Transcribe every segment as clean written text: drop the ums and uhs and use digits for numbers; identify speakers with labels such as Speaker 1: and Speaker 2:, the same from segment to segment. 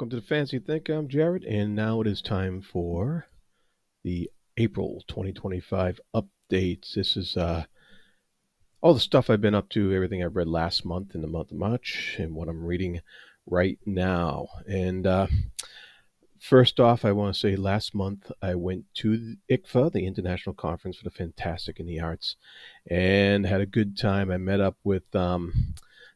Speaker 1: Welcome to the Fancy Think. I'm Jared, and now it is time for the April 2025 updates. This is all the stuff I've been up to, everything I've read last month in the month of March, and what I'm reading right now. And first off, I want to say last month I went to ICFA, the International Conference for the Fantastic and the Arts, and had a good time. I met up with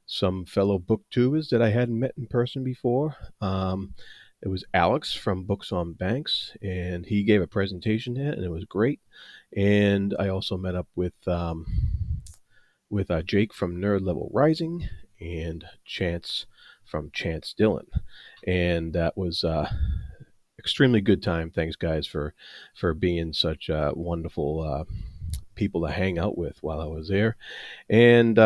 Speaker 1: some fellow booktubers that I hadn't met in person before. It was Alex from Books on Banks, and he gave a presentation there, and it was great. And I also met up with Jake from Nerd Level Rising and Chance from Chance Dillon, and that was extremely good time. Thanks, guys, for being such wonderful people to hang out with while I was there, and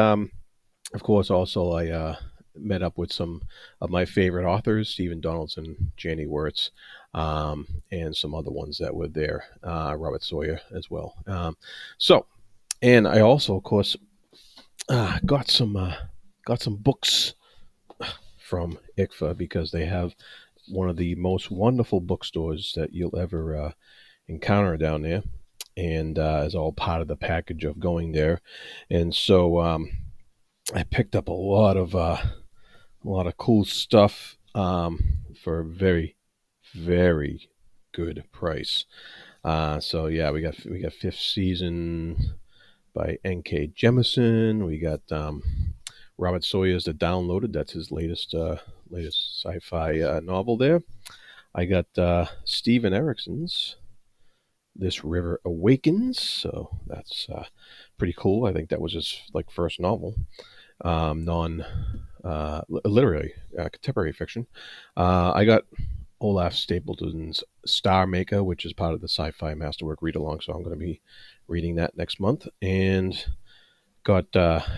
Speaker 1: of course, also I met up with some of my favorite authors, Stephen Donaldson, Janny Wurts, and some other ones that were there, Robert Sawyer as well. And I also, of course, got some books from ICFA because they have one of the most wonderful bookstores that you'll ever encounter down there, and is all part of the package of going there. And so I picked up a lot of cool stuff for a very, very good price. So yeah, we got Fifth Season by N.K. Jemisin. We got Robert Sawyer's The Downloaded. That's his latest sci-fi novel there. I got Steven Erickson's This River Awakens. So that's pretty cool. I think that was his first novel. Literary contemporary fiction. I got Olaf Stapleton's Star Maker, which is part of the Sci-Fi Masterwork read-along, so I'm going to be reading that next month. And got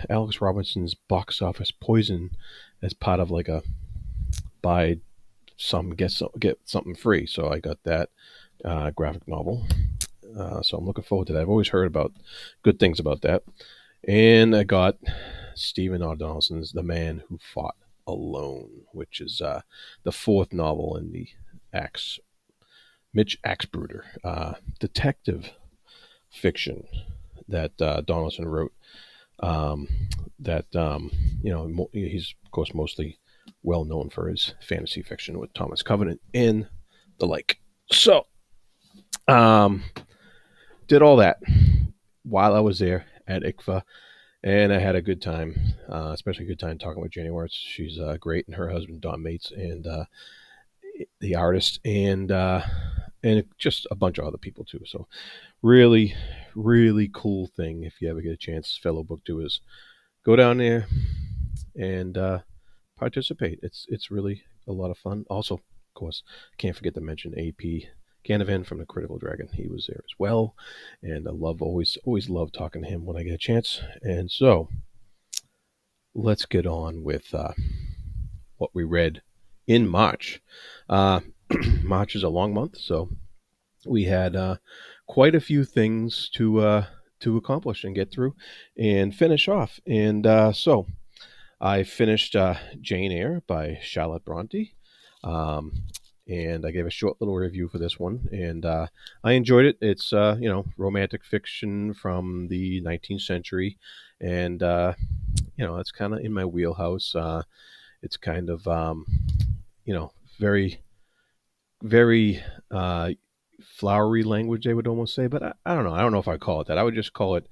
Speaker 1: Alex Robinson's Box Office Poison as part of a buy some get something free. So I got that graphic novel. So I'm looking forward to that. I've always heard about good things about that. And I got Stephen R. Donaldson's The Man Who Fought Alone, which is the fourth novel in the Mitch Axbruder detective fiction that Donaldson wrote. He's of course mostly well known for his fantasy fiction with Thomas Covenant and the like. So, did all that while I was there at ICFA. And I had a good time, especially a good time talking with Janny Wurts. She's great, and her husband Don Maitz, and the artist, and just a bunch of other people too. So, really, really cool thing. If you ever get a chance, fellow booktubers, go down there and participate. It's really a lot of fun. Also, of course, can't forget to mention AP Canavan from the Critical Dragon. He was there as well, and I always love talking to him when I get a chance. And so let's get on with what we read in March. March is a long month, so we had quite a few things to accomplish and get through and finish off. And so I finished Jane Eyre by Charlotte Bronte. And I gave a short little review for this one, and I enjoyed it. It's romantic fiction from the 19th century, and it's kind of in my wheelhouse. It's kind of very, very flowery language, I would almost say, but I don't know. I don't know if I call it that. I would just call it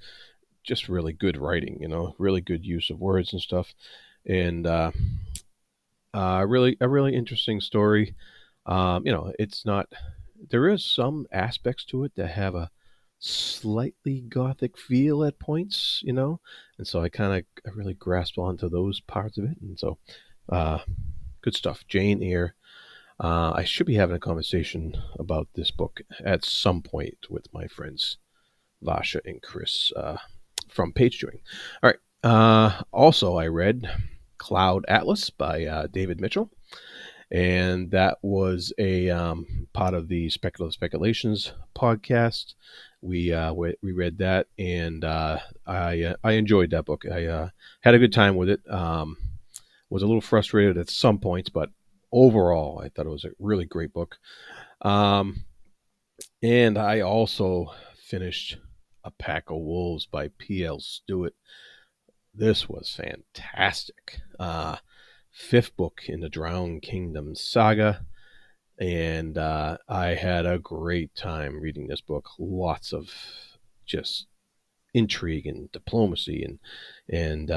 Speaker 1: just really good writing. Really good use of words and stuff, and really a really interesting story. It's not, there is some aspects to it that have a slightly gothic feel at points, and so I really grasped onto those parts of it. And so, good stuff. Jane Eyre. I should be having a conversation about this book at some point with my friends, Vasha and Chris, from Page Doing. All right. Also, I read Cloud Atlas by David Mitchell. And that was a part of the Speculative Speculations podcast. We read that, and I enjoyed that book. I had a good time with it. Was a little frustrated at some points, but overall, I thought it was a really great book. Um, and I also finished A Pack of Wolves by P.L. Stewart. This was fantastic. Fifth book in the Drowned Kingdom saga. And I had a great time reading this book. Lots of just intrigue and diplomacy and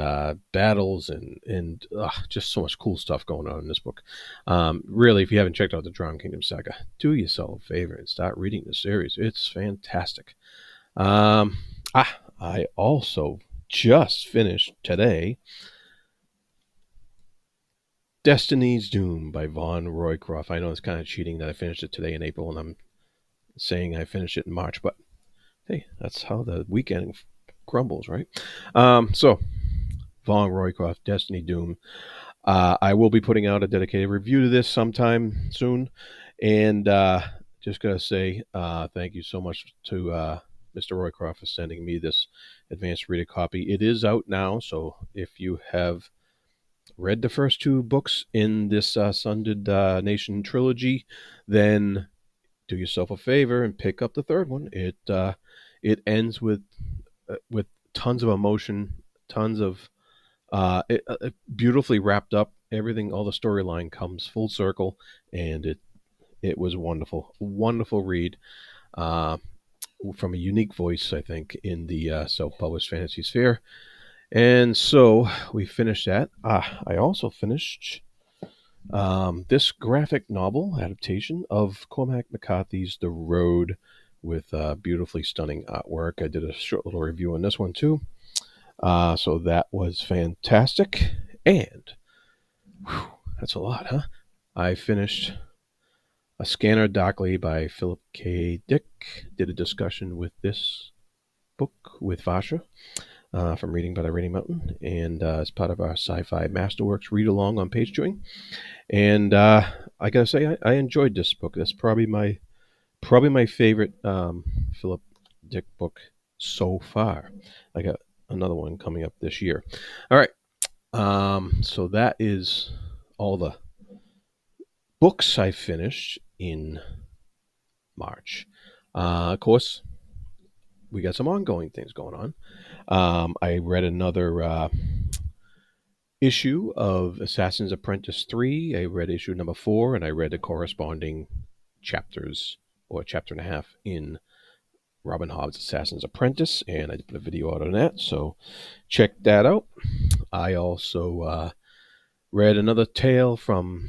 Speaker 1: battles and just so much cool stuff going on in this book. Really, if you haven't checked out the Drowned Kingdom saga, do yourself a favor and start reading the series. It's fantastic. Um, I also just finished today Destiny's Doom by Von Roycroft. I know it's kind of cheating that I finished it today in April and I'm saying I finished it in March, but hey, that's how the weekend crumbles, right? So, Von Roycroft, Destiny Doom. I will be putting out a dedicated review to this sometime soon. And just got to say thank you so much to Mr. Roycroft for sending me this advanced reader copy. It is out now, so if you have read the first two books in this Sundered Nation trilogy, then do yourself a favor and pick up the third one. It ends with tons of emotion, tons of beautifully wrapped up. Everything, all the storyline comes full circle, and it was wonderful, wonderful read uh, from a unique voice, I think, in the self-published fantasy sphere. And so we finished that. I also finished this graphic novel adaptation of Cormac McCarthy's The Road with beautifully stunning artwork. I did a short little review on this one too. So that was fantastic. And whew, that's a lot, huh? I finished A Scanner Darkly by Philip K. Dick. Did a discussion with this book with Vasha from Reading by the Rainy Mountain, and as part of our Sci-Fi Masterworks read along on Page Chewing. And I gotta say, I enjoyed this book. That's probably my favorite Philip Dick book so far. I got another one coming up this year. All right, so that is all the books I finished in March. Of course, we got some ongoing things going on. I read another issue of Assassin's Apprentice 3. I read issue number 4, and I read the corresponding chapters or chapter and a half in Robin Hobb's Assassin's Apprentice, and I put a video out on that, so check that out. I also read another tale from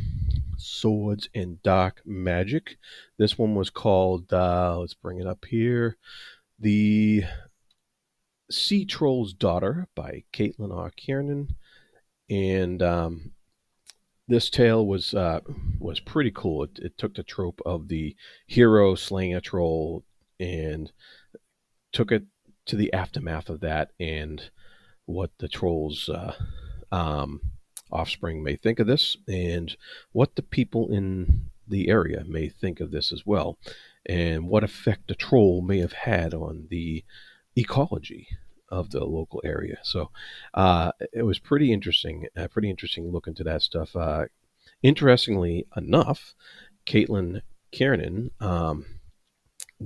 Speaker 1: Swords and Dark Magic. This one was called, let's bring it up here, The Sea Troll's Daughter by Caitlin R. Kiernan. And this tale was pretty cool. It took the trope of the hero slaying a troll and took it to the aftermath of that and what the troll's um, offspring may think of this and what the people in the area may think of this as well, and what effect the troll may have had on the ecology of the local area. So it was pretty interesting. Pretty interesting look into that stuff. Interestingly enough, Caitlin Kiernan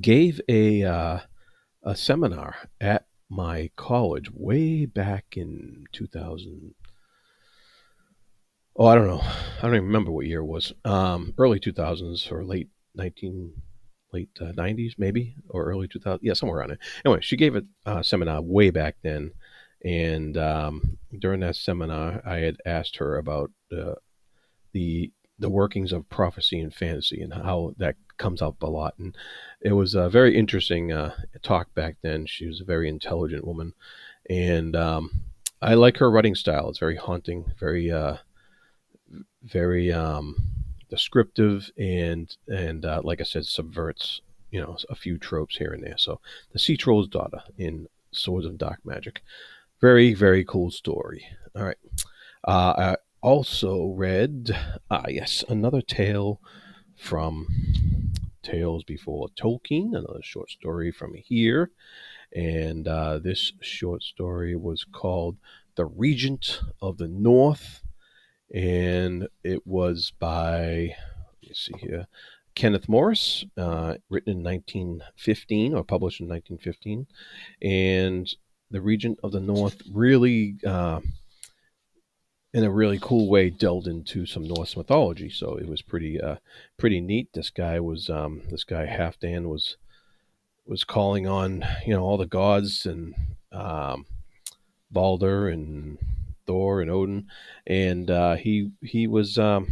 Speaker 1: gave a seminar at my college way back in 2000. Oh, I don't know. I don't even remember what year it was. Early 2000s or late 90s maybe, or early 2000s. Yeah, somewhere around there. Anyway, she gave a seminar way back then, and during that seminar, I had asked her about the workings of prophecy and fantasy and how that comes up a lot. And it was a very interesting talk back then. She was a very intelligent woman, and I like her writing style. It's very haunting, very descriptive, and like I said, subverts a few tropes here and there. So the Sea Troll's Daughter in Swords of Dark Magic, very very cool story. All right, I also read yes, another tale from Tales Before Tolkien, another short story from here, and this short story was called The Regent of the North. and it was by, let me see here, Kenneth Morris, written in 1915 or published in 1915, and the region of the North really, in a really cool way, delved into some Norse mythology. So it was pretty neat. This guy Halfdan was calling on all the gods and um, Balder and Thor and Odin, and he was a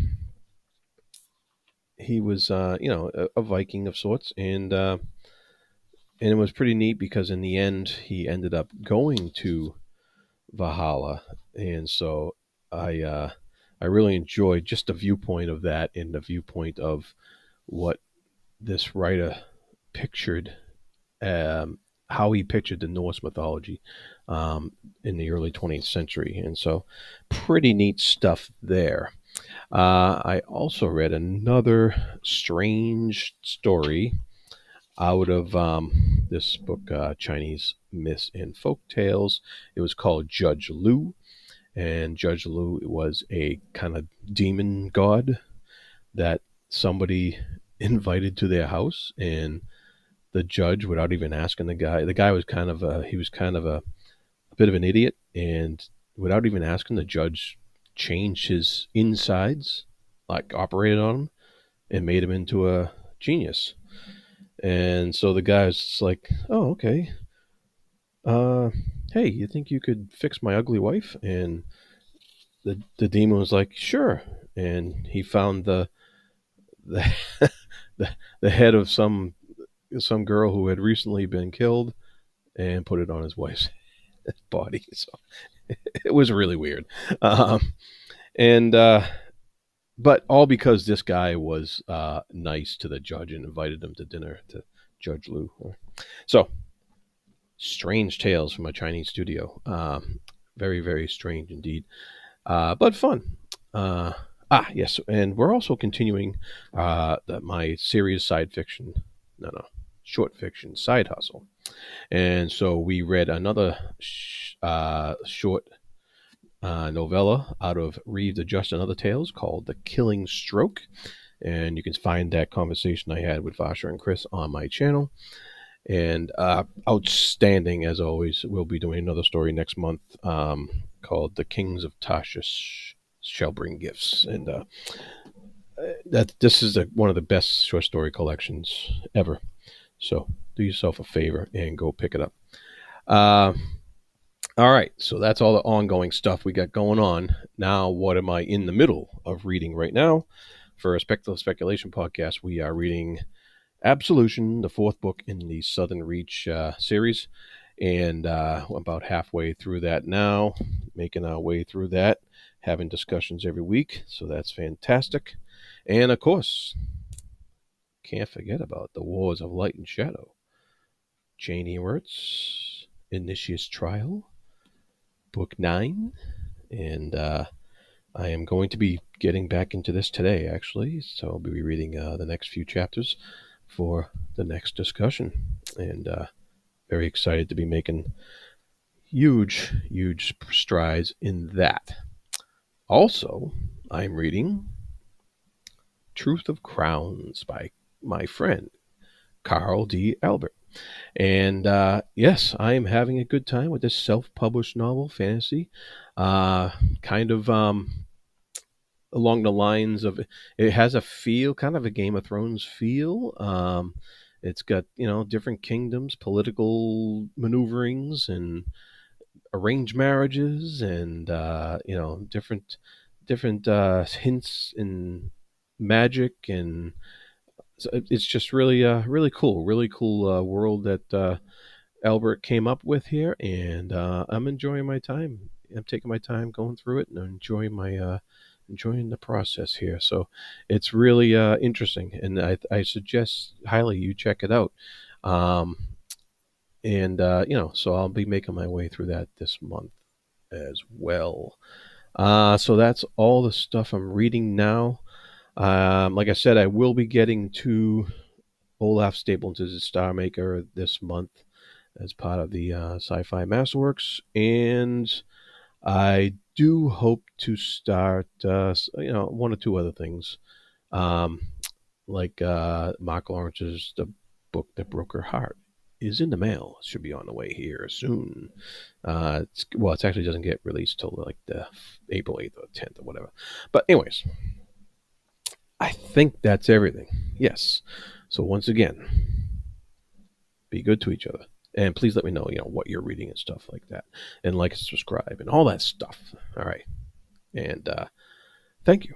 Speaker 1: Viking of sorts, and it was pretty neat because in the end he ended up going to Valhalla, and so I really enjoyed just the viewpoint of that and the viewpoint of what this writer pictured, um, how he pictured the Norse mythology in the early 20th century, and so pretty neat stuff there. I also read another strange story out of this book, Chinese Myths and Folk Tales. It was called Judge Lu, and Judge Lu was a kind of demon god that somebody invited to their house, and the judge, without even asking the guy was kind of a bit of an idiot, and without even asking, the judge changed his insides, like operated on him, and made him into a genius. And so the guy was just like, "Oh, okay. Uh, hey, you think you could fix my ugly wife?" And the demon was like, "Sure." And he found the the head of some girl who had recently been killed and put it on his wife's body. So it was really weird. And but all because this guy was nice to the judge and invited him to dinner to Judge Lu. So strange tales from a Chinese studio. Very, very strange indeed, but fun. Yes, and we're also continuing my series side fiction, no, short fiction side hustle. And so we read another short novella out of Reeve the Just and Other Tales called The Killing Stroke. And you can find that conversation I had with Vasher and Chris on my channel. And outstanding, as always. We'll be doing another story next month called The Kings of Tashish Shall Bring Gifts. And that this is one of the best short story collections ever. So do yourself a favor and go pick it up. All right, so that's all the ongoing stuff we got going on. Now, what am I in the middle of reading right now? For a Speculative Speculation podcast, we are reading Absolution, the fourth book in the Southern Reach series, and about halfway through that now, making our way through that, having discussions every week, so that's fantastic. And of course, can't forget about the Wars of Light and Shadow. Janny Wurts, Initius Trial, Book 9, and I am going to be getting back into this today, actually, so I'll be reading the next few chapters for the next discussion, and very excited to be making huge strides in that. Also, I'm reading Truth of Crowns by my friend Carl D. Albert. And yes, I am having a good time with this self-published novel, fantasy, kind of along the lines of, it has a feel, kind of a Game of Thrones feel. It's got different kingdoms, political maneuverings, and arranged marriages, and different hints in magic, and so it's just really cool world that Albert came up with here, and I'm enjoying my time. I'm taking my time going through it and enjoying the process here. So it's really interesting, and I suggest highly you check it out. Um, and so I'll be making my way through that this month as well. So that's all the stuff I'm reading now. Like I said, I will be getting to Olaf Stapleton's Star Maker this month as part of the Sci-Fi Masterworks, and I do hope to start, one or two other things, um, like Mark Lawrence's The Book That Broke Her Heart is in the mail. It should be on the way here soon. It actually doesn't get released till like the April 8th or 10th or whatever. But anyways, I think that's everything. Yes. So once again, be good to each other. And please let me know, what you're reading and stuff like that. And like and subscribe and all that stuff. All right. And thank you.